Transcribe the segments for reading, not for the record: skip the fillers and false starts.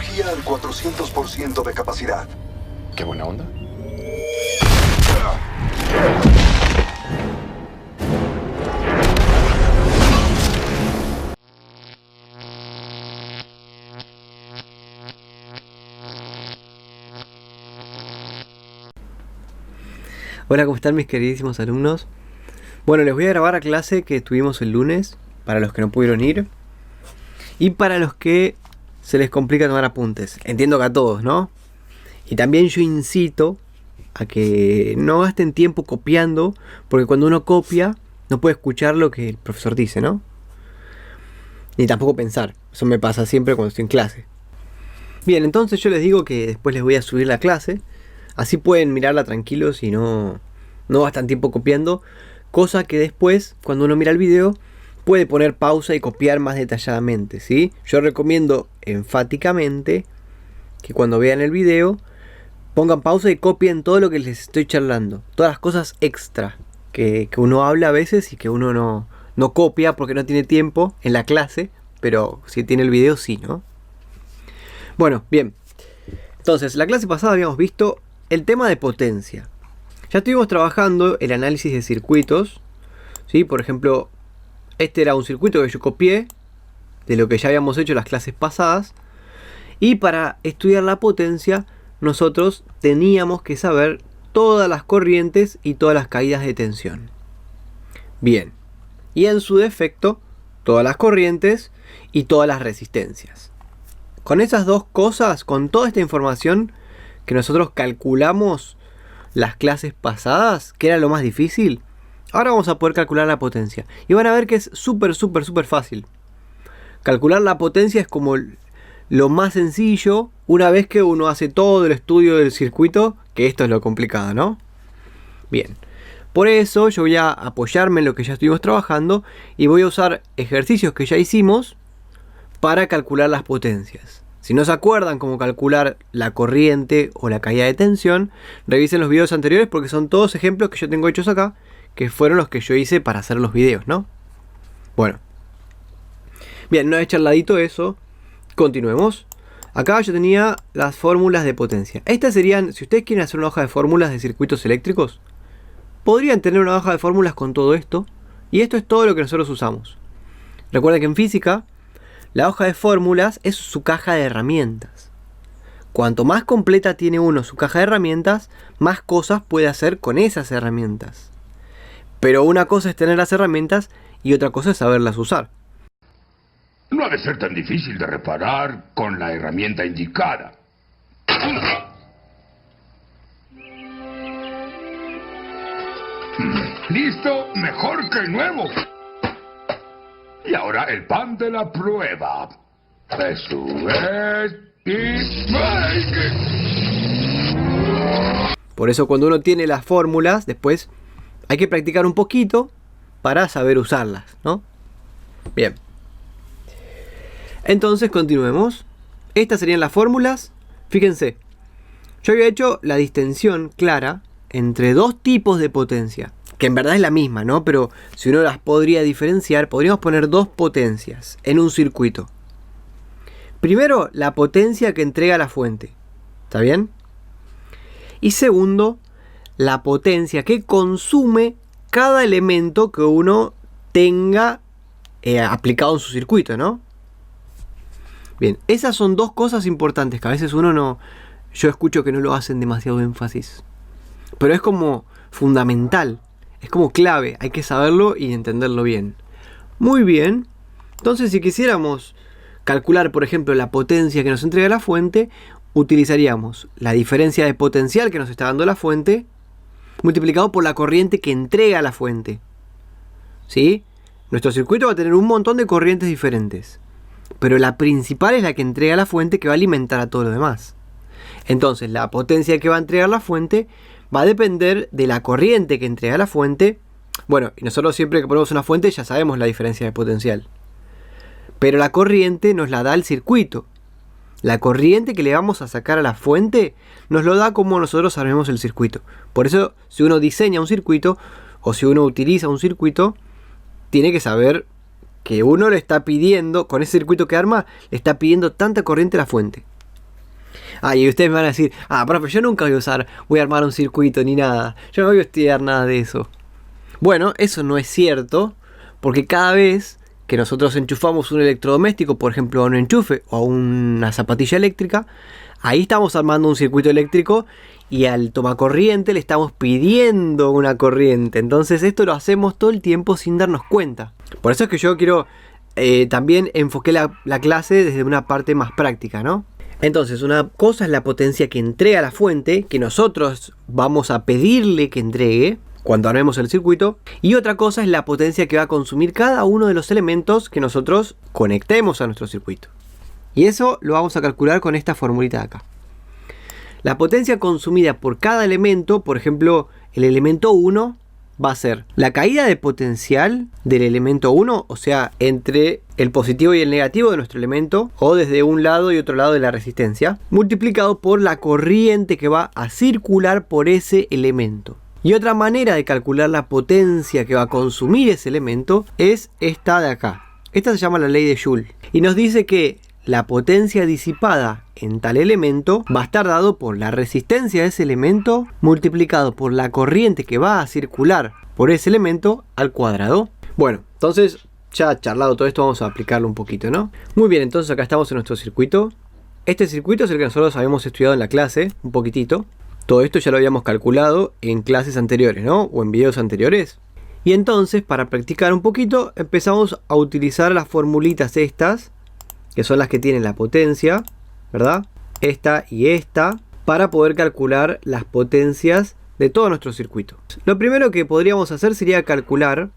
energía al 400% de capacidad. Qué buena onda. Hola, ¿cómo están mis queridísimos alumnos? Bueno, les voy a grabar la clase que tuvimos el lunes, para los que no pudieron ir. Y para los que se les complica tomar apuntes. Entiendo que a todos, ¿no? Y también yo incito a que no gasten tiempo copiando, porque cuando uno copia, no puede escuchar lo que el profesor dice, ¿no? Ni tampoco pensar. Eso me pasa siempre cuando estoy en clase. Bien, entonces yo les digo que después les voy a subir la clase. Así pueden mirarla tranquilos y no gastan tiempo copiando. Cosa que después, cuando uno mira el video, puede poner pausa y copiar más detalladamente, ¿sí? Yo recomiendo enfáticamente que cuando vean el video pongan pausa y copien todo lo que les estoy charlando. Todas las cosas extra que uno habla a veces y que uno no copia porque no tiene tiempo en la clase. Pero si tiene el video sí, ¿no? Bueno, bien. Entonces, la clase pasada habíamos visto el tema de potencia. Ya estuvimos trabajando el análisis de circuitos, ¿sí? Por ejemplo, este era un circuito que yo copié de lo que ya habíamos hecho en las clases pasadas. Y para estudiar la potencia, nosotros teníamos que saber todas las corrientes y todas las caídas de tensión. Bien. Y en su defecto, todas las corrientes y todas las resistencias. Con esas dos cosas, con toda esta información que nosotros calculamos las clases pasadas, que era lo más difícil, ahora vamos a poder calcular la potencia. Y van a ver que es súper fácil. Calcular la potencia es como lo más sencillo una vez que uno hace todo el estudio del circuito, que esto es lo complicado, ¿no? Bien. Por eso yo voy a apoyarme en lo que ya estuvimos trabajando y voy a usar ejercicios que ya hicimos para calcular las potencias. Si no se acuerdan cómo calcular la corriente o la caída de tensión, revisen los videos anteriores porque son todos ejemplos que yo tengo hechos acá, que fueron los que yo hice para hacer los videos, ¿no? Bueno. Bien, una vez charladito eso, continuemos. Acá yo tenía las fórmulas de potencia. Estas serían, si ustedes quieren hacer una hoja de fórmulas de circuitos eléctricos, podrían tener una hoja de fórmulas con todo esto. Y esto es todo lo que nosotros usamos. Recuerden que en física, la hoja de fórmulas es su caja de herramientas. Cuanto más completa tiene uno su caja de herramientas, más cosas puede hacer con esas herramientas. Pero una cosa es tener las herramientas y otra cosa es saberlas usar. No ha de ser tan difícil de reparar con la herramienta indicada. ¿Listo? Mejor que nuevo. Y ahora el pan de la prueba. Eso es. Por eso cuando uno tiene las fórmulas, después hay que practicar un poquito para saber usarlas, ¿no? Bien. Entonces continuemos. Estas serían las fórmulas. Fíjense. Yo había hecho la distensión clara entre dos tipos de potencia. Que en verdad es la misma, ¿no? Pero si uno las podría diferenciar, podríamos poner dos potencias en un circuito. Primero, la potencia que entrega la fuente. ¿Está bien? Y segundo, la potencia que consume cada elemento que uno tenga aplicado en su circuito, ¿no? Bien, esas son dos cosas importantes que a veces yo escucho que no lo hacen demasiado énfasis. Pero es como fundamental. Es como clave, hay que saberlo y entenderlo bien. Muy bien. Entonces, si quisiéramos calcular, por ejemplo, la potencia que nos entrega la fuente, utilizaríamos la diferencia de potencial que nos está dando la fuente multiplicado por la corriente que entrega la fuente. ¿Sí? Nuestro circuito va a tener un montón de corrientes diferentes, pero la principal es la que entrega la fuente, que va a alimentar a todo lo demás. Entonces, la potencia que va a entregar la fuente va a depender de la corriente que entrega la fuente. Bueno, y nosotros siempre que ponemos una fuente ya sabemos la diferencia de potencial. Pero la corriente nos la da el circuito. La corriente que le vamos a sacar a la fuente nos lo da como nosotros armemos el circuito. Por eso, si uno diseña un circuito o si uno utiliza un circuito, tiene que saber que uno le está pidiendo, con ese circuito que arma, le está pidiendo tanta corriente a la fuente. Y ustedes me van a decir, profe, yo nunca voy a armar un circuito ni nada. Yo no voy a estudiar nada de eso. Bueno, eso no es cierto, porque cada vez que nosotros enchufamos un electrodoméstico, por ejemplo a un enchufe o a una zapatilla eléctrica, ahí estamos armando un circuito eléctrico y al tomacorriente le estamos pidiendo una corriente. Entonces esto lo hacemos todo el tiempo sin darnos cuenta. Por eso es que yo quiero también enfoqué la clase desde una parte más práctica, ¿no? Entonces, una cosa es la potencia que entrega la fuente, que nosotros vamos a pedirle que entregue cuando armemos el circuito. Y otra cosa es la potencia que va a consumir cada uno de los elementos que nosotros conectemos a nuestro circuito. Y eso lo vamos a calcular con esta formulita de acá. La potencia consumida por cada elemento, por ejemplo, el elemento 1, va a ser la caída de potencial del elemento 1, o sea, entre el positivo y el negativo de nuestro elemento, o desde un lado y otro lado de la resistencia, multiplicado por la corriente que va a circular por ese elemento. Y otra manera de calcular la potencia que va a consumir ese elemento es esta de acá. Esta se llama la ley de Joule. Y nos dice que la potencia disipada en tal elemento va a estar dado por la resistencia de ese elemento multiplicado por la corriente que va a circular por ese elemento al cuadrado. Bueno, entonces ya charlado todo esto, vamos a aplicarlo un poquito, ¿no? Muy bien, entonces acá estamos en nuestro circuito. Este circuito es el que nosotros habíamos estudiado en la clase, un poquitito. Todo esto ya lo habíamos calculado en clases anteriores, ¿no? O en videos anteriores. Y entonces, para practicar un poquito, empezamos a utilizar las formulitas estas, que son las que tienen la potencia, ¿verdad? Esta y esta, para poder calcular las potencias de todo nuestro circuito. Lo primero que podríamos hacer sería calcular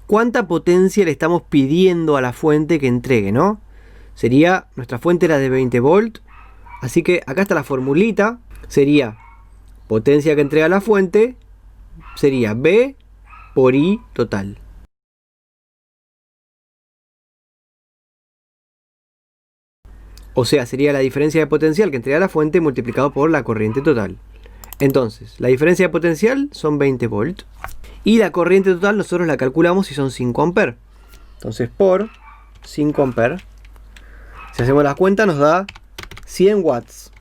cuánta potencia le estamos pidiendo a la fuente que entregue, ¿no? Sería, nuestra fuente era de 20 volt, así que acá está la formulita, sería potencia que entrega la fuente, sería V por I total. O sea, sería la diferencia de potencial que entrega la fuente multiplicado por la corriente total. Entonces, la diferencia de potencial son 20 volt. Y la corriente total nosotros la calculamos y son 5 amperes. Entonces, por 5 amperes, si hacemos la cuenta nos da 100 watts.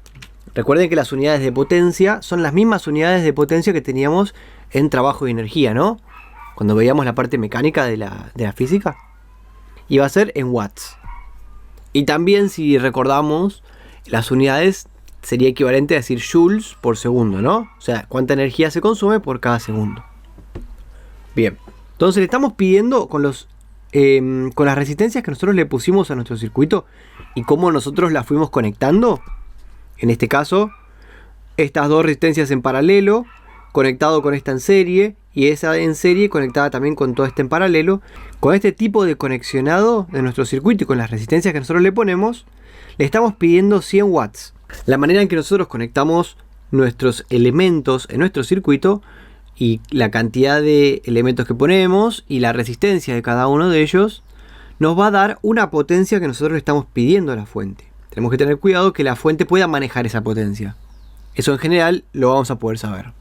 Recuerden que las unidades de potencia son las mismas unidades de potencia que teníamos en trabajo de energía, ¿no? Cuando veíamos la parte mecánica de la física. Y va a ser en watts. Y también, si recordamos, las unidades sería equivalente a decir joules por segundo, ¿no? O sea, cuánta energía se consume por cada segundo. Bien, entonces le estamos pidiendo con las resistencias que nosotros le pusimos a nuestro circuito y cómo nosotros las fuimos conectando. En este caso, estas dos resistencias en paralelo, conectado con esta en serie, y esa en serie conectada también con toda esta en paralelo. Con este tipo de conexionado de nuestro circuito y con las resistencias que nosotros le ponemos, le estamos pidiendo 100 watts. La manera en que nosotros conectamos nuestros elementos en nuestro circuito y la cantidad de elementos que ponemos y la resistencia de cada uno de ellos nos va a dar una potencia que nosotros le estamos pidiendo a la fuente. Tenemos que tener cuidado que la fuente pueda manejar esa potencia. Eso en general lo vamos a poder saber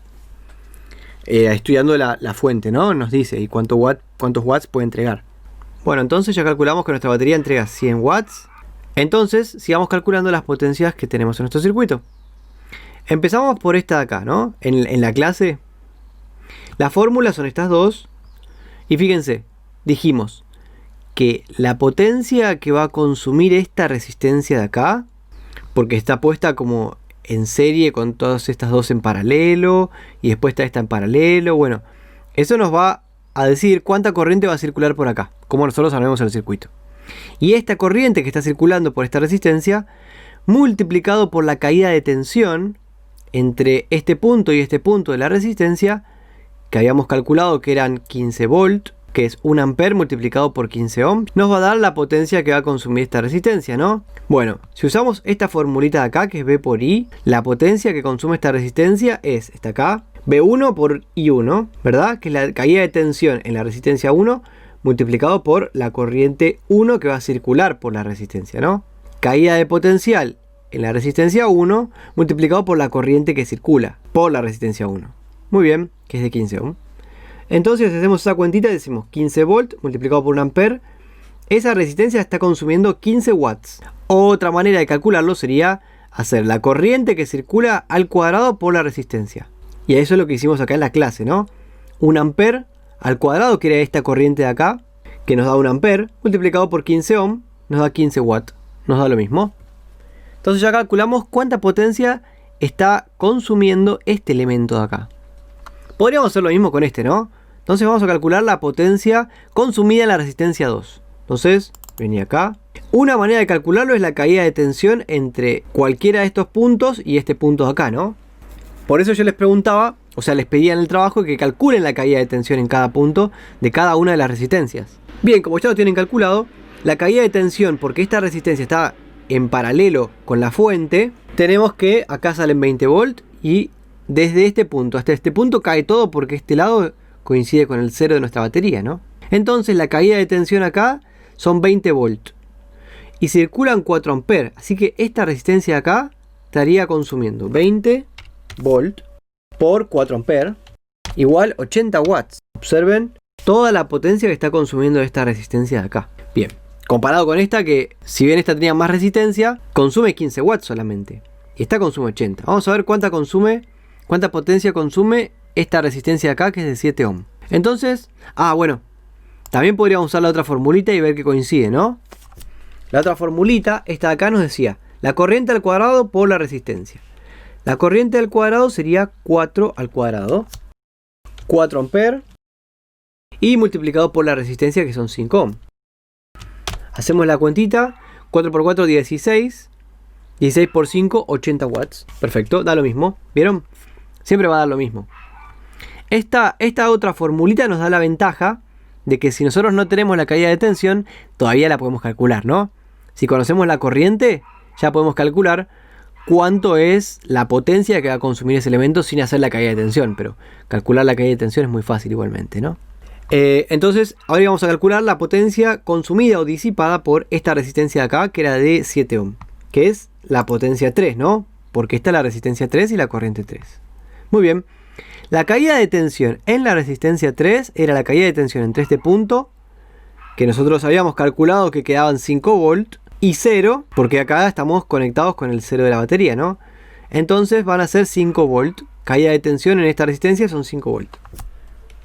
estudiando la fuente, ¿no? Nos dice y cuántos watts puede entregar. Bueno, entonces ya calculamos que nuestra batería entrega 100 watts. Entonces sigamos calculando las potencias que tenemos en nuestro circuito. Empezamos por esta de acá, ¿no? En la clase las fórmulas son estas dos. Y fíjense, dijimos que la potencia que va a consumir esta resistencia de acá, porque está puesta como en serie con todas estas dos en paralelo y después está esta en paralelo, bueno, eso nos va a decir cuánta corriente va a circular por acá, como nosotros sabemos el circuito. Y esta corriente que está circulando por esta resistencia, multiplicado por la caída de tensión entre este punto y este punto de la resistencia, que habíamos calculado que eran 15 volt, que es 1 ampere multiplicado por 15 ohms, nos va a dar la potencia que va a consumir esta resistencia, ¿no? Bueno, si usamos esta formulita de acá, que es V por I, la potencia que consume esta resistencia es esta acá, V1 por I1, ¿verdad? Que es la caída de tensión en la resistencia 1 multiplicado por la corriente 1 que va a circular por la resistencia, ¿no? Caída de potencial en la resistencia 1 multiplicado por la corriente que circula por la resistencia 1. Muy bien, que es de 15 ohms. Entonces, si hacemos esa cuentita, decimos 15 volt multiplicado por 1 ampere. Esa resistencia está consumiendo 15 watts. Otra manera de calcularlo sería hacer la corriente que circula al cuadrado por la resistencia. Y eso es lo que hicimos acá en la clase, ¿no? 1 ampere al cuadrado, que era esta corriente de acá, que nos da 1 ampere, multiplicado por 15 ohm, nos da 15 watts. Nos da lo mismo. Entonces ya calculamos cuánta potencia está consumiendo este elemento de acá. Podríamos hacer lo mismo con este, ¿no? Entonces vamos a calcular la potencia consumida en la resistencia 2. Entonces, vení acá. Una manera de calcularlo es la caída de tensión entre cualquiera de estos puntos y este punto de acá, ¿no? Por eso yo les preguntaba, o sea, les pedía en el trabajo que calculen la caída de tensión en cada punto de cada una de las resistencias. Bien, como ya lo tienen calculado, la caída de tensión, porque esta resistencia está en paralelo con la fuente, tenemos que acá salen 20 volt y desde este punto hasta este punto cae todo porque este lado coincide con el cero de nuestra batería, ¿no? Entonces la caída de tensión acá son 20 volt y circulan 4 amperes, así que esta resistencia de acá estaría consumiendo 20 volt por 4 amperes igual 80 watts. Observen toda la potencia que está consumiendo esta resistencia de acá. Bien, comparado con esta que, si bien esta tenía más resistencia, consume 15 watts solamente. Y esta consume 80. Vamos a ver cuánta potencia consume esta resistencia de acá, que es de 7 ohm. Entonces, bueno, también podríamos usar la otra formulita y ver que coincide, ¿no? La otra formulita, esta de acá, nos decía la corriente al cuadrado por la resistencia. La corriente al cuadrado sería 4 al cuadrado. 4 amperes. Y multiplicado por la resistencia, que son 5 ohm. Hacemos la cuentita, 4 por 4, 16, 16 por 5, 80 watts. Perfecto, da lo mismo, ¿vieron? Siempre va a dar lo mismo. Esta otra formulita nos da la ventaja de que si nosotros no tenemos la caída de tensión, todavía la podemos calcular, ¿no? Si conocemos la corriente, ya podemos calcular cuánto es la potencia que va a consumir ese elemento sin hacer la caída de tensión. Pero calcular la caída de tensión es muy fácil igualmente, ¿no? Entonces, ahora vamos a calcular la potencia consumida o disipada por esta resistencia de acá, que era de 7 ohm, que es la potencia 3, ¿no? Porque esta es la resistencia 3 y la corriente 3. Muy bien. La caída de tensión en la resistencia 3 era la caída de tensión entre este punto, que nosotros habíamos calculado que quedaban 5 volt, y 0, porque acá estamos conectados con el 0 de la batería, ¿no? Entonces van a ser 5 volt. Caída de tensión en esta resistencia son 5 volt.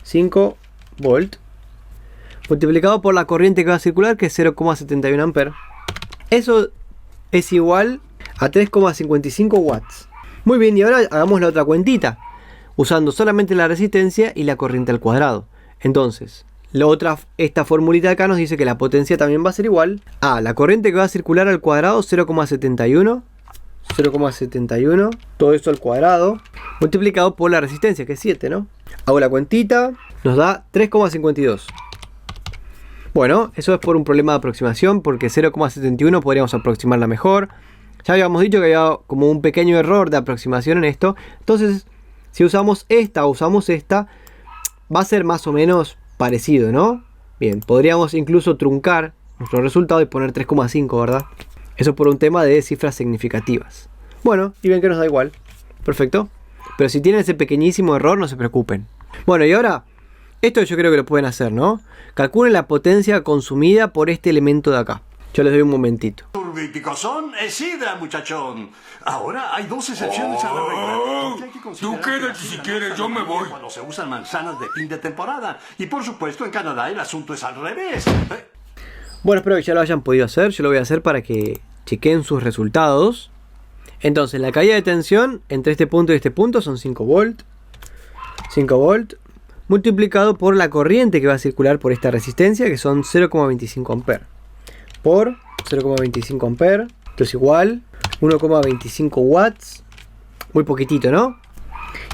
5 volt multiplicado por la corriente que va a circular, que es 0,71 amperes. Eso es igual a 3,55 watts. Muy bien, y ahora hagamos la otra cuentita, usando solamente la resistencia y la corriente al cuadrado. Entonces, esta formulita de acá nos dice que la potencia también va a ser igual a la corriente que va a circular al cuadrado, 0,71, todo esto al cuadrado, multiplicado por la resistencia, que es 7, ¿no? Hago la cuentita, nos da 3,52. Bueno, eso es por un problema de aproximación, porque 0,71 podríamos aproximarla mejor. Ya habíamos dicho que había como un pequeño error de aproximación en esto. Entonces, si usamos esta o usamos esta, va a ser más o menos parecido, ¿no? Bien, podríamos incluso truncar nuestro resultado y poner 3,5, ¿verdad? Eso por un tema de cifras significativas. Bueno, y ven que nos da igual. Perfecto. Pero si tienen ese pequeñísimo error, no se preocupen. Bueno, y ahora, esto yo creo que lo pueden hacer, ¿no? Calculen la potencia consumida por este elemento de acá. Yo les doy un momentito. Turbi picosón es sidra, muchachón. Ahora hay dos excepciones a la regla. Porque hay que considerar Tú quédate que si la quieres, yo me voy. Cuando se usan manzanas de fin de temporada. Y por supuesto, en Canadá el asunto es al revés. Bueno, espero que ya lo hayan podido hacer. Yo lo voy a hacer para que chequen sus resultados. Entonces, la caída de tensión entre este punto y este punto son 5 volt. 5 volt multiplicado por la corriente que va a circular por esta resistencia, que son 0,25 amperes. Por 0,25 amperes, esto es igual 1,25 watts. Muy poquitito, ¿no?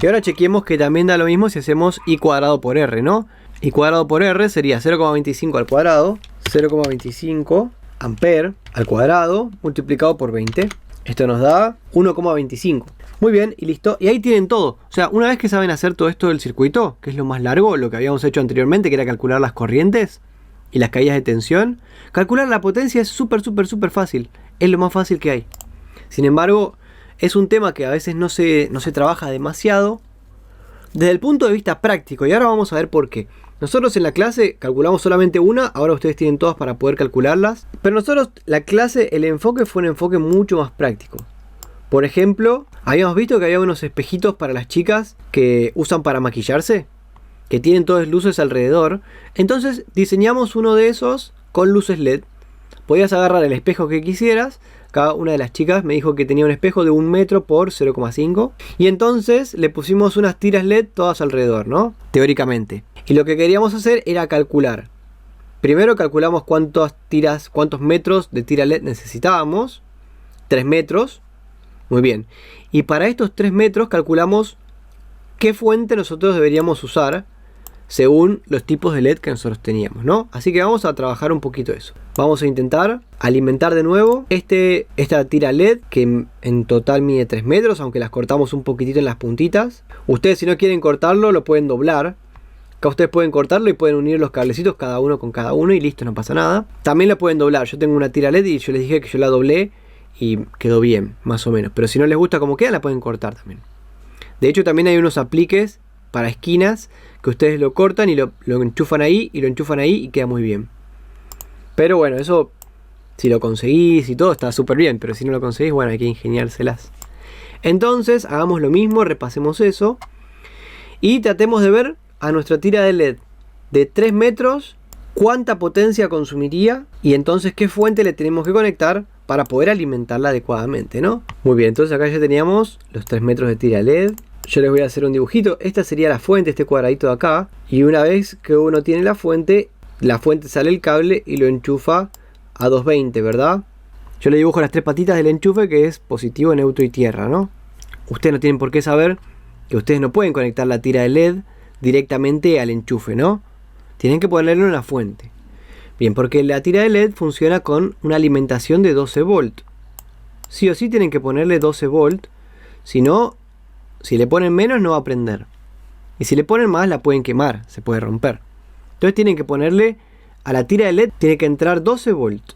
Y ahora chequeemos que también da lo mismo si hacemos I cuadrado por R, ¿no? I cuadrado por R sería 0,25 al cuadrado, 0,25 amperes al cuadrado, multiplicado por 20. Esto nos da 1,25. Muy bien, y listo. Y ahí tienen todo. O sea, una vez que saben hacer todo esto del circuito, que es lo más largo, lo que habíamos hecho anteriormente, que era calcular las corrientes y las caídas de tensión, calcular la potencia es súper fácil. Es lo más fácil que hay. Sin embargo, es un tema que a veces no se trabaja demasiado desde el punto de vista práctico. Y ahora vamos a ver por qué. Nosotros en la clase calculamos solamente una, ahora ustedes tienen todas para poder calcularlas. Pero nosotros, la clase, el enfoque fue un enfoque mucho más práctico. Por ejemplo, habíamos visto que había unos espejitos para las chicas que usan para maquillarse, que tienen todas luces alrededor. Entonces diseñamos uno de esos con luces LED. Podías agarrar el espejo que quisieras. Cada una de las chicas me dijo que tenía un espejo de 1 metro por 0,5. Y entonces le pusimos unas tiras LED todas alrededor, ¿no? Teóricamente. Y lo que queríamos hacer era calcular. Primero calculamos cuántos metros de tira LED necesitábamos. 3 metros. Muy bien. Y para estos 3 metros calculamos qué fuente nosotros deberíamos usar según los tipos de LED que nosotros teníamos, ¿no? Así que vamos a trabajar un poquito eso. Vamos a intentar alimentar de nuevo esta tira LED que en total mide 3 metros, aunque las cortamos un poquitito en las puntitas. Ustedes, si no quieren cortarlo, lo pueden doblar. Acá ustedes pueden cortarlo y pueden unir los cablecitos cada uno con cada uno y listo, no pasa nada. También lo pueden doblar. Yo tengo una tira LED y yo les dije que yo la doblé y quedó bien, más o menos. Pero si no les gusta como queda, la pueden cortar también. De hecho, también hay unos apliques para esquinas que ustedes lo cortan y lo enchufan ahí y lo enchufan ahí y queda muy bien. Pero bueno, eso si lo conseguís y todo está súper bien, pero si no lo conseguís, bueno, hay que ingeniárselas. Entonces hagamos lo mismo, repasemos eso y tratemos de ver a nuestra tira de LED de 3 metros cuánta potencia consumiría y entonces qué fuente le tenemos que conectar para poder alimentarla adecuadamente, ¿no? Muy bien, entonces acá ya teníamos los 3 metros de tira LED. Yo les voy a hacer un dibujito. Esta sería la fuente, este cuadradito de acá. Y una vez que uno tiene la fuente sale el cable y lo enchufa a 220, ¿verdad? Yo le dibujo las 3 patitas del enchufe, que es positivo, neutro y tierra, ¿no? Ustedes no tienen por qué saber que ustedes no pueden conectar la tira de LED directamente al enchufe, ¿no? Tienen que ponerle una fuente. Bien, porque la tira de LED funciona con una alimentación de 12 volt. Sí o sí tienen que ponerle 12 volt. Si no, si le ponen menos no va a prender. Y si le ponen más la pueden quemar, se puede romper. Entonces tienen que ponerle a la tira de LED, tiene que entrar 12 volt.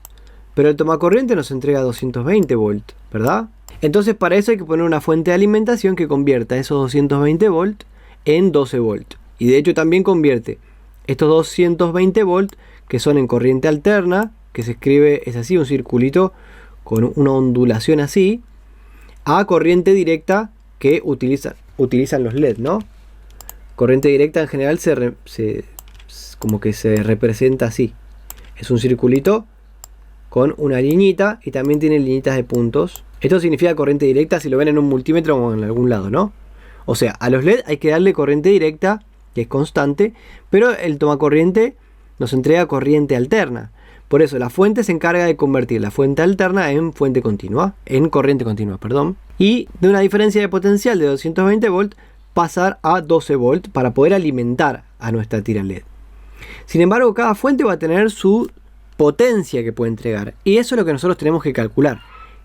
Pero el tomacorriente nos entrega 220 volt, ¿verdad? Entonces para eso hay que poner una fuente de alimentación que convierta esos 220 volt en 12 volt. Y de hecho también convierte estos 220 volt que son en corriente alterna, que se escribe, es así, un circulito con una ondulación así, a corriente directa que utilizan los LED, ¿no? Corriente directa en general como que se representa así. Es un circulito con una liñita y también tiene liñitas de puntos. Esto significa corriente directa si lo ven en un multímetro o en algún lado, ¿no? O sea, a los LED hay que darle corriente directa, que es constante, pero el tomacorriente nos entrega corriente alterna. Por eso la fuente se encarga de convertir la fuente alterna en corriente continua, perdón. Y de una diferencia de potencial de 220 volt pasar a 12 volt para poder alimentar a nuestra tira LED. Sin embargo, cada fuente va a tener su potencia que puede entregar. Y eso es lo que nosotros tenemos que calcular.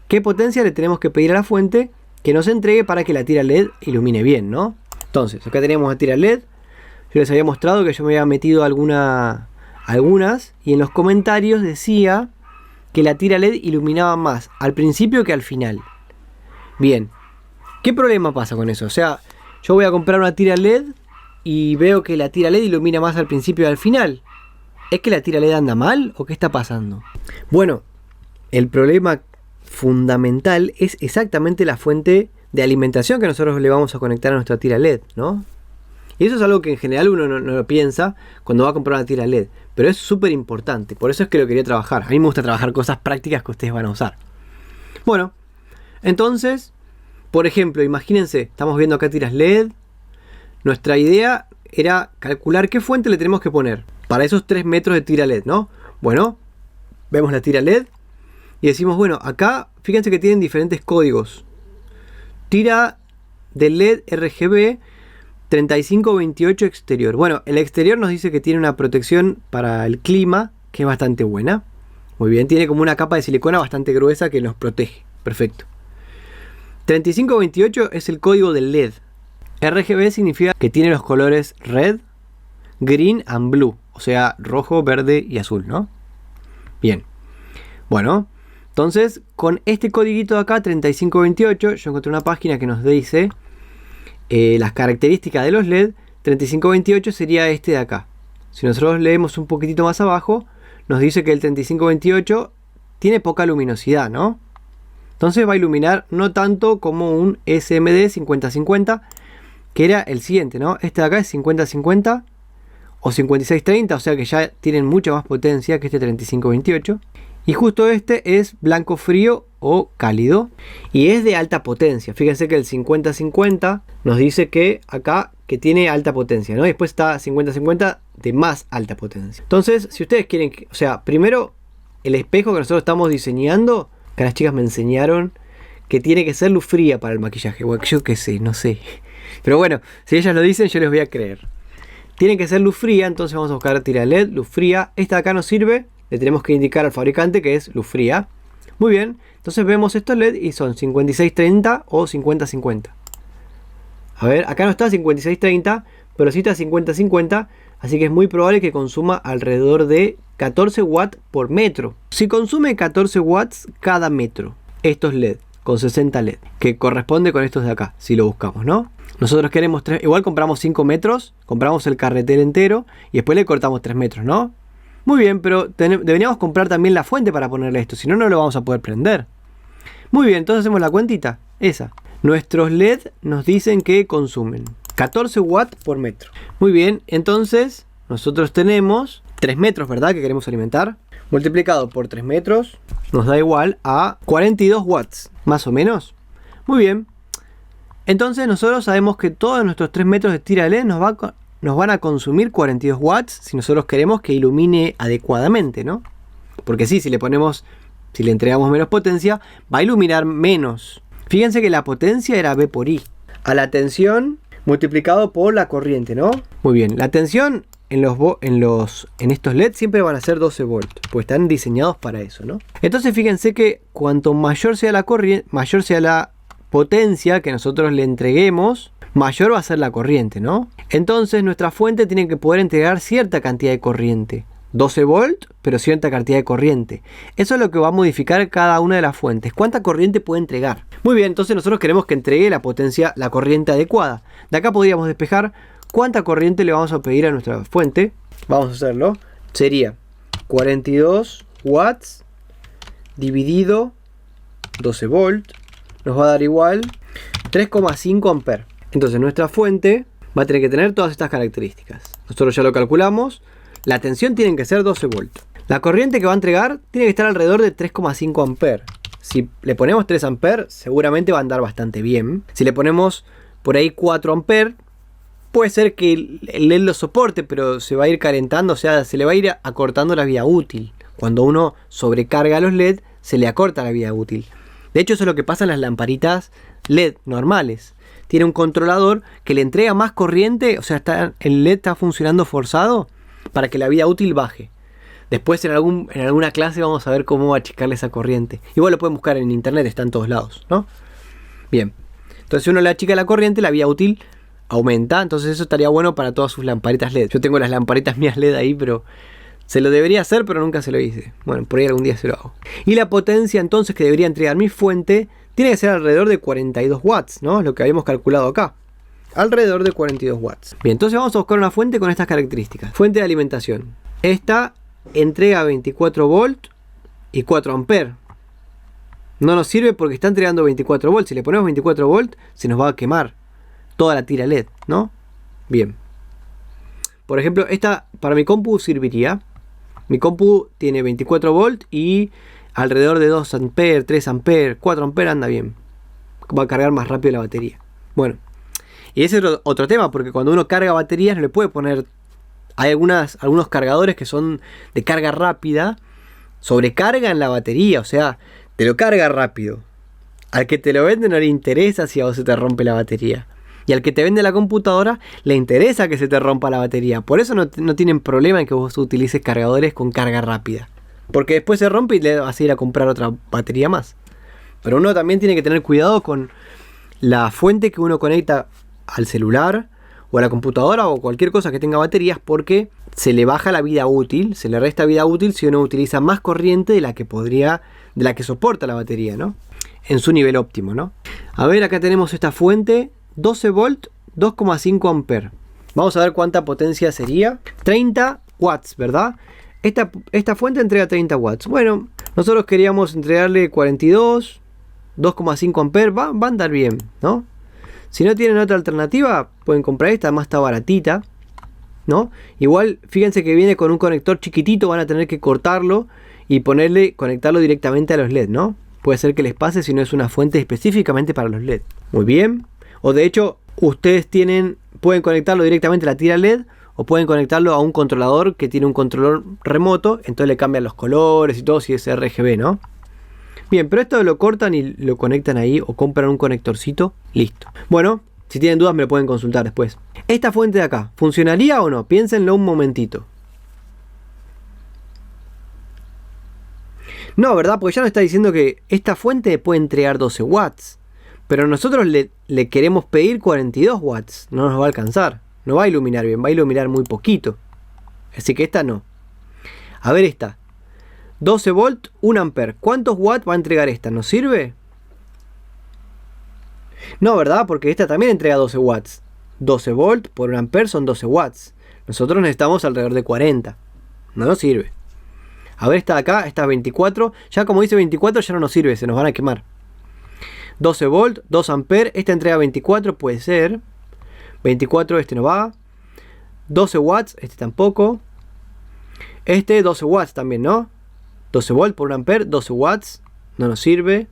¿Qué potencia le tenemos que pedir a la fuente que nos entregue para que la tira LED ilumine bien, ¿no? Entonces, acá tenemos la tira LED. Yo les había mostrado que yo me había metido algunas y en los comentarios decía que la tira LED iluminaba más al principio que al final. Bien, ¿qué problema pasa con eso? O sea, yo voy a comprar una tira LED y veo que la tira LED ilumina más al principio que al final. ¿Es que la tira LED anda mal o qué está pasando? Bueno, el problema fundamental es exactamente la fuente de alimentación que nosotros le vamos a conectar a nuestra tira LED, ¿no? Y eso es algo que en general uno no lo piensa cuando va a comprar una tira LED. Pero es súper importante. Por eso es que lo quería trabajar. A mí me gusta trabajar cosas prácticas que ustedes van a usar. Bueno, entonces, por ejemplo, imagínense, estamos viendo acá tiras LED. Nuestra idea era calcular qué fuente le tenemos que poner para esos 3 metros de tira LED, ¿no? Bueno, vemos la tira LED y decimos, bueno, acá fíjense que tienen diferentes códigos. Tira de LED RGB 3528 exterior. Bueno, el exterior nos dice que tiene una protección para el clima que es bastante buena. Muy bien, tiene como una capa de silicona bastante gruesa que nos protege. Perfecto. 3528 es el código del LED. RGB significa que tiene los colores red, green and blue. O sea, rojo, verde y azul, ¿no? Bien. Bueno, entonces con este codiguito de acá, 3528, yo encontré una página que nos dice las características de los LED. 3528 sería este de acá. Si nosotros leemos un poquitito más abajo, nos dice que el 3528 tiene poca luminosidad, ¿no? Entonces va a iluminar no tanto como un SMD 5050, que era el siguiente, ¿no? Este de acá es 5050 o 5630, o sea que ya tienen mucha más potencia que este 3528. Y justo este es blanco frío o cálido y es de alta potencia. Fíjense que el 5050 nos dice que acá que tiene alta potencia, ¿no? Y después está 5050 de más alta potencia. Entonces, si ustedes quieren, o sea, primero el espejo que nosotros estamos diseñando, que las chicas me enseñaron que tiene que ser luz fría para el maquillaje. Bueno, yo qué sé, no sé. Pero bueno, si ellas lo dicen, yo les voy a creer. Tiene que ser luz fría, entonces vamos a buscar tira LED, luz fría. Esta de acá nos sirve, le tenemos que indicar al fabricante que es luz fría. Muy bien, entonces vemos estos LED y son 5630 o 5050. A ver, acá no está 5630, pero sí está 5050, así que es muy probable que consuma alrededor de 14 watts por metro. Si consume 14 watts cada metro, estos LED, con 60 LED, que corresponde con estos de acá, si lo buscamos, ¿no? Nosotros queremos 3, igual compramos 5 metros, compramos el carretel entero y después le cortamos 3 metros, ¿no? Muy bien, pero deberíamos comprar también la fuente para ponerle esto, si no, no lo vamos a poder prender. Muy bien, entonces hacemos la cuentita, esa. Nuestros LED nos dicen que consumen 14 watts por metro. Muy bien, entonces nosotros tenemos 3 metros, ¿verdad? Que queremos alimentar. Multiplicado por 3 metros nos da igual a 42 watts, más o menos. Muy bien. Entonces nosotros sabemos que todos nuestros 3 metros de tira LED nos van a consumir 42 watts si nosotros queremos que ilumine adecuadamente, ¿no? Porque sí, si le entregamos menos potencia, va a iluminar menos. Fíjense que la potencia era V por I. A la tensión multiplicado por la corriente, ¿no? Muy bien, la tensión en estos LED siempre van a ser 12 volts, pues están diseñados para eso, ¿no? Entonces fíjense que cuanto mayor sea la corriente, mayor sea la potencia que nosotros le entreguemos, mayor va a ser la corriente, ¿no? Entonces nuestra fuente tiene que poder entregar cierta cantidad de corriente. 12 volts, pero cierta cantidad de corriente. Eso es lo que va a modificar cada una de las fuentes. ¿Cuánta corriente puede entregar? Muy bien, entonces nosotros queremos que entregue la potencia, la corriente adecuada. De acá podríamos despejar cuánta corriente le vamos a pedir a nuestra fuente. Vamos a hacerlo. Sería 42 watts dividido 12 volts. Nos va a dar igual 3,5 amperes. Entonces nuestra fuente va a tener que tener todas estas características. Nosotros ya lo calculamos. La tensión tiene que ser 12 volts. La corriente que va a entregar tiene que estar alrededor de 3,5 amperes. Si le ponemos 3 amperes, seguramente va a andar bastante bien. Si le ponemos por ahí 4 amperes, puede ser que el LED lo soporte, pero se va a ir calentando, o sea, se le va a ir acortando la vida útil. Cuando uno sobrecarga los LED, se le acorta la vida útil. De hecho, eso es lo que pasa en las lamparitas LED normales. Tiene un controlador que le entrega más corriente, o sea, el LED está funcionando forzado para que la vida útil baje. Después en alguna clase vamos a ver cómo achicarle esa corriente. Igual lo pueden buscar en internet, está en todos lados, ¿no? Bien. Entonces si uno le achica la corriente, la vida útil aumenta. Entonces eso estaría bueno para todas sus lamparitas LED. Yo tengo las lamparitas mías LED ahí, pero se lo debería hacer, pero nunca se lo hice. Bueno, por ahí algún día se lo hago. Y la potencia entonces que debería entregar mi fuente tiene que ser alrededor de 42 watts, ¿no? Lo que habíamos calculado acá. Alrededor de 42 watts. Bien, entonces vamos a buscar una fuente con estas características. Fuente de alimentación. Esta entrega 24 volts y 4 amperes. No nos sirve porque está entregando 24 volts. Si le ponemos 24 volts, se nos va a quemar toda la tira LED, ¿no? Bien. Por ejemplo, esta para mi compu serviría. Mi compu tiene 24 volts y alrededor de 2 amperes, 3 amperes, 4 amperes anda bien. Va a cargar más rápido la batería. Bueno. Y ese es otro tema, porque cuando uno carga baterías no le puede poner... Hay algunos cargadores que son de carga rápida, sobrecargan la batería, o sea, te lo carga rápido. Al que te lo vende no le interesa si a vos se te rompe la batería. Y al que te vende la computadora le interesa que se te rompa la batería. Por eso no tienen problema en que vos utilices cargadores con carga rápida. Porque después se rompe y le vas a ir a comprar otra batería más. Pero uno también tiene que tener cuidado con la fuente que uno conecta al celular o a la computadora o cualquier cosa que tenga baterías, porque se le baja la vida útil, se le resta vida útil si uno utiliza más corriente de la que soporta la batería, ¿no? En su nivel óptimo, ¿no? A ver, acá tenemos esta fuente, 12 volts, 2,5 amperes. Vamos a ver cuánta potencia sería. 30 watts, ¿verdad? Esta fuente entrega 30 watts. Bueno, nosotros queríamos entregarle 42 2,5 amperes, va a andar bien, ¿no? Si no tienen otra alternativa, pueden comprar esta, además está baratita, ¿no? Igual, fíjense que viene con un conector chiquitito, van a tener que cortarlo y conectarlo directamente a los LED, ¿no? Puede ser que les pase si no es una fuente específicamente para los LED. Muy bien. O de hecho, ustedes pueden conectarlo directamente a la tira LED o pueden conectarlo a un controlador que tiene un controlador remoto, entonces le cambian los colores y todo si es RGB, ¿no? Bien, pero esto lo cortan y lo conectan ahí o compran un conectorcito, listo. Bueno, si tienen dudas me lo pueden consultar después. Esta fuente de acá, ¿funcionaría o no? Piénsenlo un momentito. No, ¿verdad? Porque ya nos está diciendo que esta fuente puede entregar 12 watts. Pero nosotros le queremos pedir 42 watts. No nos va a alcanzar. No va a iluminar bien, va a iluminar muy poquito. Así que esta no. A ver esta. 12 volt, 1 ampere. ¿Cuántos watts va a entregar esta? ¿Nos sirve? No, ¿verdad? Porque esta también entrega 12 watts. 12 volt por 1 ampere son 12 watts. Nosotros necesitamos alrededor de 40. No nos sirve. A ver esta de acá, esta 24. Ya como dice 24 ya no nos sirve, se nos van a quemar. 12 volt, 2 ampere. Esta entrega 24, puede ser. 24, este no va. 12 watts, este tampoco. Este 12 watts también, ¿no? 12 volt por 1 ampere, 12 watts. No nos sirve.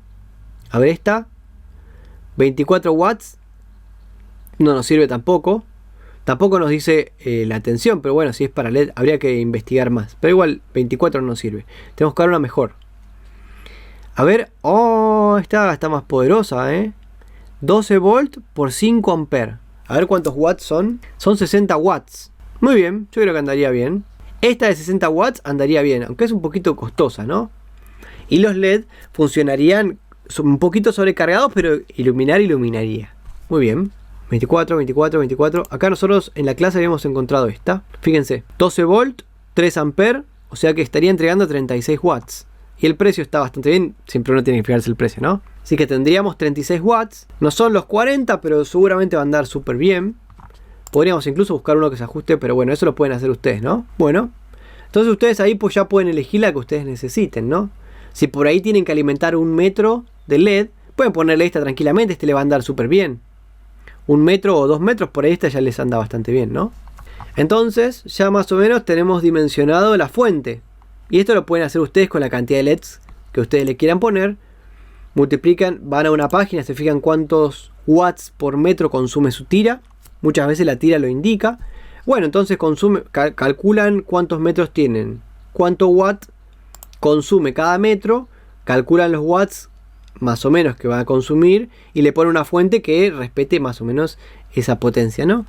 A ver esta. 24 watts. No nos sirve tampoco. Tampoco nos dice la tensión, pero bueno, si es para LED habría que investigar más. Pero igual 24 no nos sirve. Tenemos que dar una mejor. A ver, oh, esta está más poderosa, 12 volt por 5 ampere. A ver cuántos watts son. Son 60 watts. Muy bien, yo creo que andaría bien. Esta de 60 watts andaría bien, aunque es un poquito costosa, ¿no? Y los LED funcionarían un poquito sobrecargados, pero iluminaría. Muy bien. 24, 24, 24. Acá nosotros en la clase habíamos encontrado esta. Fíjense, 12 volt, 3 ampere, o sea que estaría entregando 36 watts. Y el precio está bastante bien, siempre uno tiene que fijarse el precio, ¿no? Así que tendríamos 36 watts. No son los 40, pero seguramente va a andar súper bien. Podríamos incluso buscar uno que se ajuste, pero bueno, eso lo pueden hacer ustedes, ¿no? Bueno, entonces ustedes ahí pues ya pueden elegir la que ustedes necesiten, ¿no? Si por ahí tienen que alimentar 1 metro de LED, pueden ponerle esta tranquilamente, este le va a andar súper bien. 1 metro o 2 metros, por ahí esta ya les anda bastante bien, ¿no? Entonces, ya más o menos tenemos dimensionado la fuente. Y esto lo pueden hacer ustedes con la cantidad de LEDs que ustedes le quieran poner. Multiplican, van a una página, se fijan cuántos watts por metro consume su tira. Muchas veces la tira lo indica. Bueno, entonces calculan cuántos metros tienen. Cuánto watt consume cada metro. Calculan los watts más o menos que va a consumir y le pone una fuente que respete más o menos esa potencia, ¿no?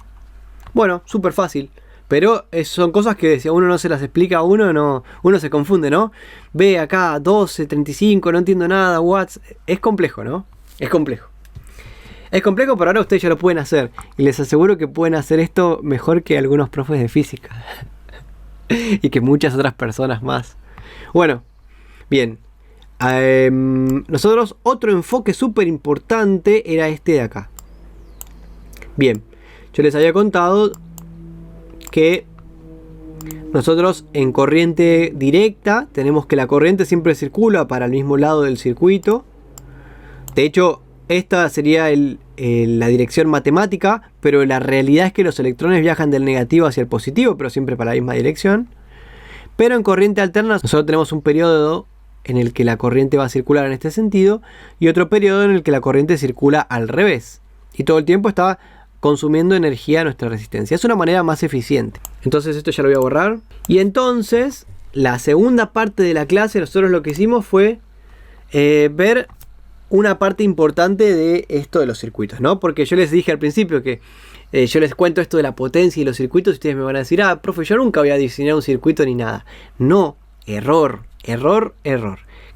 Bueno, súper fácil, pero son cosas que si a uno no se las explica a uno se confunde, ¿no? Ve acá 12, 35, no entiendo nada, watts, es complejo, ¿no? Es complejo, pero ahora ustedes ya lo pueden hacer y les aseguro que pueden hacer esto mejor que algunos profes de física y que muchas otras personas más. Bueno, bien. Nosotros otro enfoque súper importante era este de acá. Bien, yo les había contado que nosotros en corriente directa tenemos que la corriente siempre circula para el mismo lado del circuito. De hecho, esta sería la dirección matemática, pero la realidad es que los electrones viajan del negativo hacia el positivo, pero siempre para la misma dirección. Pero en corriente alterna nosotros tenemos un periodo en el que la corriente va a circular en este sentido y otro periodo en el que la corriente circula al revés. Y todo el tiempo está consumiendo energía nuestra resistencia. Es una manera más eficiente. Entonces esto ya lo voy a borrar. Y entonces, la segunda parte de la clase, nosotros lo que hicimos fue ver una parte importante de esto de los circuitos, ¿no? Porque yo les dije al principio que yo les cuento esto de la potencia y los circuitos y ustedes me van a decir, profe, yo nunca voy a diseñar un circuito ni nada. No, error.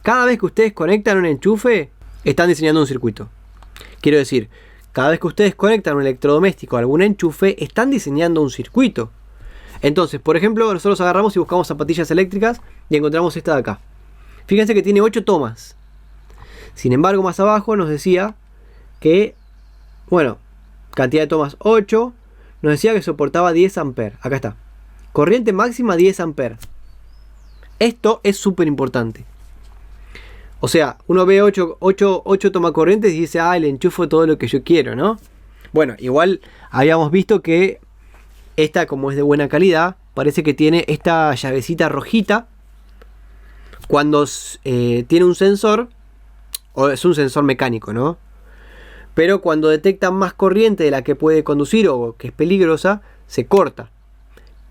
Cada vez que ustedes conectan un enchufe, están diseñando un circuito. Quiero decir, cada vez que ustedes conectan un electrodoméstico a algún enchufe, están diseñando un circuito. Entonces, por ejemplo, nosotros agarramos y buscamos zapatillas eléctricas y encontramos esta de acá. Fíjense que tiene 8 tomas. Sin embargo, más abajo nos decía que, bueno, cantidad de tomas 8, nos decía que soportaba 10 amperes. Acá está. Corriente máxima 10 amperes. Esto es súper importante. O sea, uno ve 8 tomacorrientes y dice, le enchufo todo lo que yo quiero, ¿no? Bueno, igual habíamos visto que esta, como es de buena calidad, parece que tiene esta llavecita rojita. Cuando tiene un sensor, o es un sensor mecánico, ¿no? Pero cuando detecta más corriente de la que puede conducir o que es peligrosa, se corta.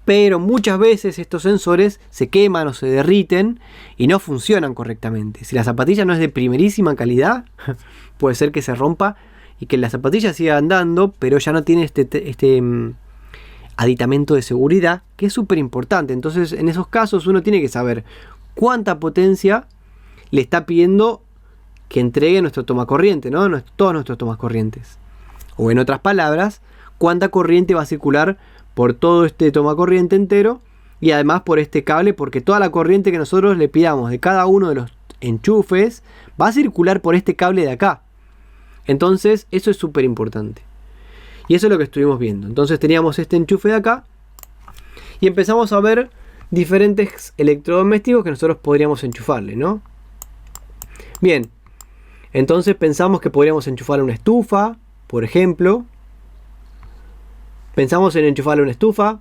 Pero muchas veces estos sensores se queman o se derriten y no funcionan correctamente. Si la zapatilla no es de primerísima calidad, puede ser que se rompa y que la zapatilla siga andando, pero ya no tiene este aditamento de seguridad, que es súper importante. Entonces, en esos casos uno tiene que saber cuánta potencia le está pidiendo que entregue nuestro tomacorriente, ¿no? Todos nuestros tomacorrientes. O en otras palabras, cuánta corriente va a circular por todo este tomacorriente entero y además por este cable, porque toda la corriente que nosotros le pidamos de cada uno de los enchufes va a circular por este cable de acá. Entonces eso es súper importante. Y eso es lo que estuvimos viendo. Entonces teníamos este enchufe de acá y empezamos a ver diferentes electrodomésticos que nosotros podríamos enchufarle, ¿no? Bien, entonces pensamos que podríamos enchufarle una estufa, por ejemplo. Pensamos en enchufarle una estufa,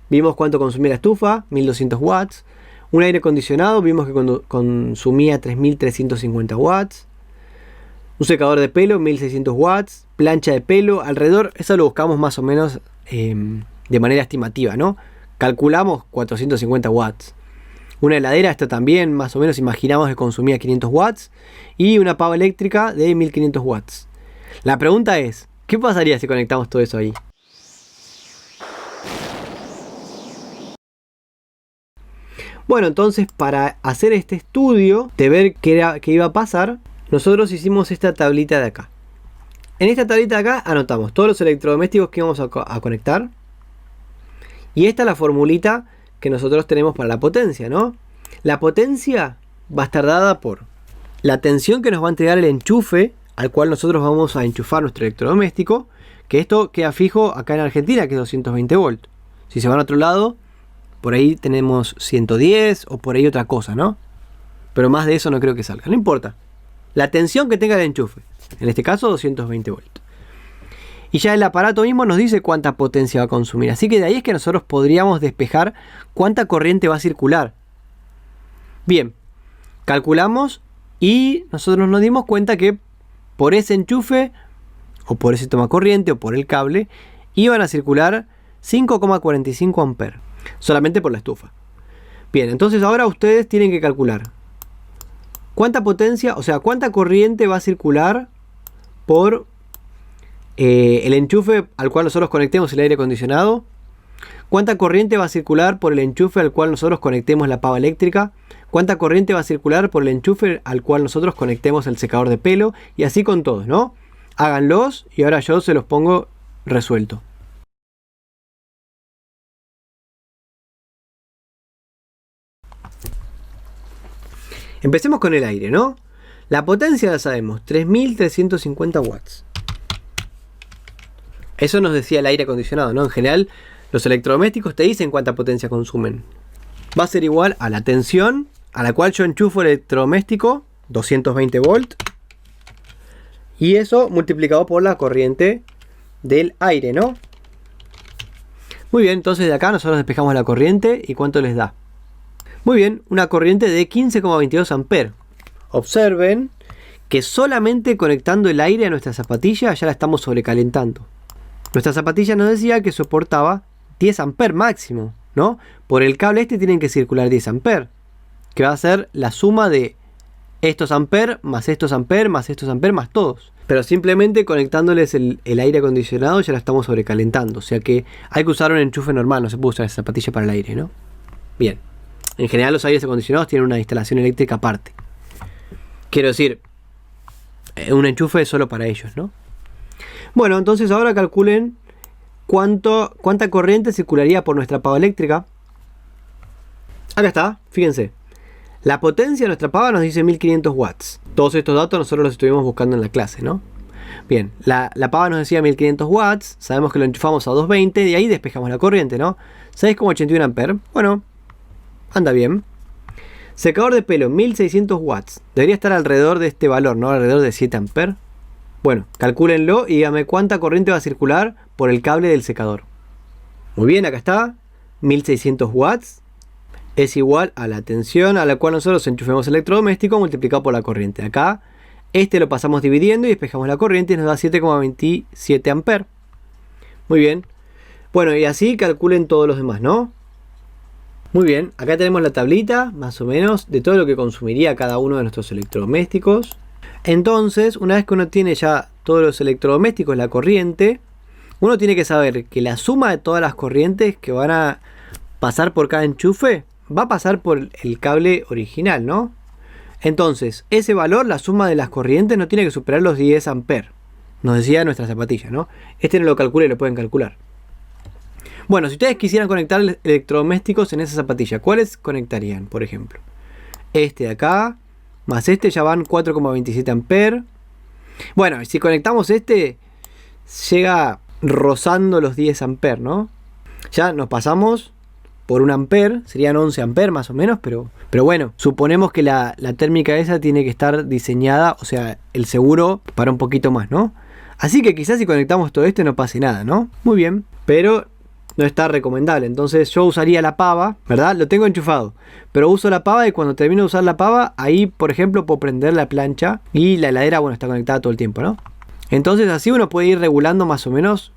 vimos cuánto consumía la estufa, 1200 watts. Un aire acondicionado, vimos que consumía 3350 watts. Un secador de pelo, 1600 watts. Plancha de pelo, alrededor, eso lo buscamos más o menos de manera estimativa, ¿no? Calculamos 450 watts. Una heladera, esto también más o menos imaginamos que consumía 500 watts. Y una pava eléctrica de 1500 watts. La pregunta es, ¿qué pasaría si conectamos todo eso ahí? Bueno, entonces para hacer este estudio de ver qué iba a pasar, nosotros hicimos esta tablita de acá. En esta tablita de acá anotamos todos los electrodomésticos que vamos a conectar. Y esta es la formulita que nosotros tenemos para la potencia, ¿no? La potencia va a estar dada por la tensión que nos va a entregar el enchufe al cual nosotros vamos a enchufar nuestro electrodoméstico, que esto queda fijo acá en Argentina, que es 220 volts. Si se van a otro lado, por ahí tenemos 110 o por ahí otra cosa, ¿no? Pero más de eso no creo que salga, no importa. La tensión que tenga el enchufe, en este caso 220 volts. Y ya el aparato mismo nos dice cuánta potencia va a consumir. Así que de ahí es que nosotros podríamos despejar cuánta corriente va a circular. Bien, calculamos y nosotros nos dimos cuenta que por ese enchufe, o por ese tomacorriente, o por el cable, iban a circular 5,45 amperes. Solamente por la estufa. Bien, entonces ahora ustedes tienen que calcular cuánta potencia, o sea, cuánta corriente va a circular por el enchufe al cual nosotros conectemos el aire acondicionado. Cuánta corriente va a circular por el enchufe al cual nosotros conectemos la pava eléctrica. Cuánta corriente va a circular por el enchufe al cual nosotros conectemos el secador de pelo. Y así con todos, ¿no? Háganlos y ahora yo se los pongo resuelto. Empecemos con el aire, ¿no? La potencia la sabemos, 3350 watts. Eso nos decía el aire acondicionado, ¿no? En general, los electrodomésticos te dicen cuánta potencia consumen. Va a ser igual a la tensión a la cual yo enchufo el electrodoméstico, 220 volts. Y eso multiplicado por la corriente del aire, ¿no? Muy bien, entonces de acá nosotros despejamos la corriente. ¿Y cuánto les da? Muy bien, una corriente de 15,22 amperes. Observen que solamente conectando el aire a nuestra zapatilla ya la estamos sobrecalentando. Nuestra zapatilla nos decía que soportaba 10 amperes máximo, ¿no? Por el cable este tienen que circular 10 amperes, que va a ser la suma de estos amperes, más estos amperes, más estos amperes, más todos. Pero simplemente conectándoles el aire acondicionado ya la estamos sobrecalentando. O sea que hay que usar un enchufe normal, no se puede usar esa zapatilla para el aire, ¿no? Bien. En general los aires acondicionados tienen una instalación eléctrica aparte. Quiero decir, un enchufe solo para ellos, ¿no? Bueno, entonces ahora calculen cuánta corriente circularía por nuestra pava eléctrica. Acá está, fíjense. La potencia de nuestra pava nos dice 1500 watts. Todos estos datos nosotros los estuvimos buscando en la clase, ¿no? Bien, la pava nos decía 1500 watts. Sabemos que lo enchufamos a 220 y ahí despejamos la corriente, ¿no? 6,81 amperes. Bueno, anda bien. Secador de pelo, 1600 watts. Debería estar alrededor de este valor, ¿no? Alrededor de 7 amperes. Bueno, calcúlenlo y díganme cuánta corriente va a circular por el cable del secador. Muy bien, acá está. 1600 watts es igual a la tensión a la cual nosotros enchufemos el electrodoméstico multiplicado por la corriente. Acá, lo pasamos dividiendo y despejamos la corriente y nos da 7,27 amperes. Muy bien. Bueno, y así calculen todos los demás, ¿no? Muy bien, acá tenemos la tablita, más o menos, de todo lo que consumiría cada uno de nuestros electrodomésticos. Entonces, una vez que uno tiene ya todos los electrodomésticos, la corriente, uno tiene que saber que la suma de todas las corrientes que van a pasar por cada enchufe, va a pasar por el cable original, ¿no? Entonces, ese valor, la suma de las corrientes, no tiene que superar los 10 amperes. Nos decía nuestra zapatilla, ¿no? No lo calcula y lo pueden calcular. Bueno, si ustedes quisieran conectar electrodomésticos en esa zapatilla, ¿cuáles conectarían, por ejemplo? Este de acá, más ya van 4,27 amperes. Bueno, si conectamos llega rozando los 10 amperes, ¿no? Ya nos pasamos por 1 ampere, serían 11 amperes más o menos, pero bueno, suponemos que la térmica esa tiene que estar diseñada, o sea, el seguro para un poquito más, ¿no? Así que quizás si conectamos todo no pase nada, ¿no? Muy bien, pero no está recomendable. Entonces yo usaría la pava, ¿verdad? Lo tengo enchufado, pero uso la pava y cuando termino de usar la pava, ahí por ejemplo puedo prender la plancha y la heladera, bueno, está conectada todo el tiempo, ¿no? Entonces así uno puede ir regulando más o menos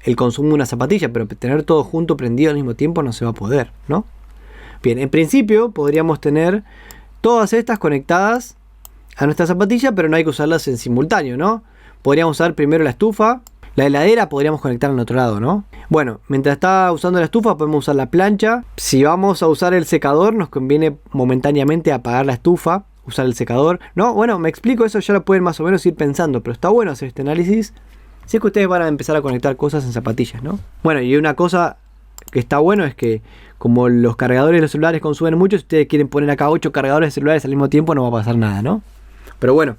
el consumo de una zapatilla, pero tener todo junto prendido al mismo tiempo no se va a poder, ¿no? Bien, en principio podríamos tener todas estas conectadas a nuestra zapatilla, pero no hay que usarlas en simultáneo, ¿no? Podríamos usar primero la estufa. La heladera podríamos conectar al otro lado, ¿no? Bueno, mientras está usando la estufa podemos usar la plancha. Si vamos a usar el secador, nos conviene momentáneamente apagar la estufa, usar el secador. No, bueno, me explico, eso ya lo pueden más o menos ir pensando, pero está bueno hacer este análisis. Si es que ustedes van a empezar a conectar cosas en zapatillas, ¿no? Bueno, y una cosa que está bueno es que como los cargadores de los celulares consumen mucho, si ustedes quieren poner acá 8 cargadores de celulares al mismo tiempo no va a pasar nada, ¿no? Pero bueno,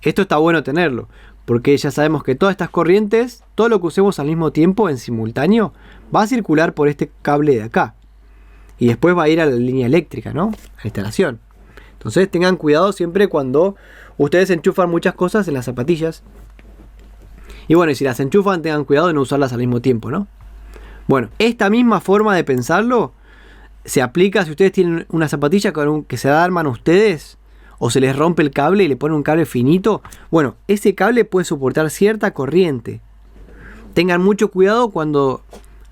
esto está bueno tenerlo. Porque ya sabemos que todas estas corrientes, todo lo que usemos al mismo tiempo en simultáneo, va a circular por este cable de acá. Y después va a ir a la línea eléctrica, ¿no? A la instalación. Entonces tengan cuidado siempre cuando ustedes enchufan muchas cosas en las zapatillas. Y bueno, y si las enchufan, tengan cuidado de no usarlas al mismo tiempo, ¿no? Bueno, esta misma forma de pensarlo se aplica si ustedes tienen una zapatilla que se arman ustedes, o se les rompe el cable y le ponen un cable finito. Bueno, ese cable puede soportar cierta corriente. Tengan mucho cuidado cuando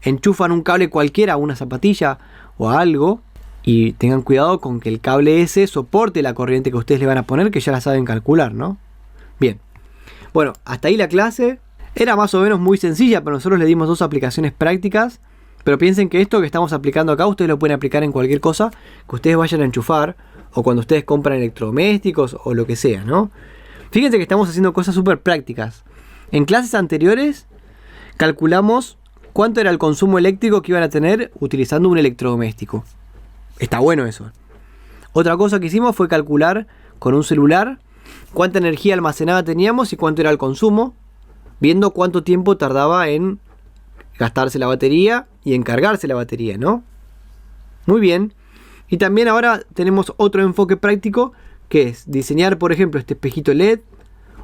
enchufan un cable cualquiera a una zapatilla o a algo. Y tengan cuidado con que el cable ese soporte la corriente que ustedes le van a poner, que ya la saben calcular, ¿no? Bien. Bueno, hasta ahí la clase. Era más o menos muy sencilla, pero nosotros le dimos 2 aplicaciones prácticas. Pero piensen que esto que estamos aplicando acá, ustedes lo pueden aplicar en cualquier cosa que ustedes vayan a enchufar. O cuando ustedes compran electrodomésticos o lo que sea, ¿no? Fíjense que estamos haciendo cosas súper prácticas. En clases anteriores calculamos cuánto era el consumo eléctrico que iban a tener utilizando un electrodoméstico. Está bueno eso. Otra cosa que hicimos fue calcular con un celular cuánta energía almacenada teníamos y cuánto era el consumo, viendo cuánto tiempo tardaba en gastarse la batería y en cargarse la batería, ¿no? Muy bien. Y también ahora tenemos otro enfoque práctico, que es diseñar, por ejemplo, este espejito LED.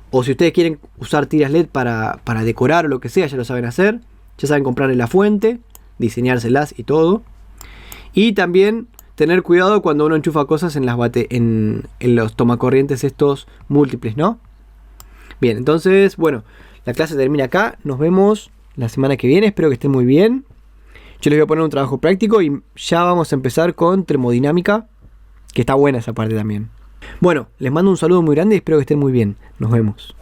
O si ustedes quieren usar tiras LED para decorar o lo que sea, ya lo saben hacer. Ya saben comprarle la fuente, diseñárselas y todo. Y también tener cuidado cuando uno enchufa cosas en los tomacorrientes estos múltiples, ¿no? Bien, entonces, bueno, la clase termina acá. Nos vemos la semana que viene. Espero que estén muy bien. Yo les voy a poner un trabajo práctico y ya vamos a empezar con termodinámica, que está buena esa parte también. Bueno, les mando un saludo muy grande y espero que estén muy bien. Nos vemos.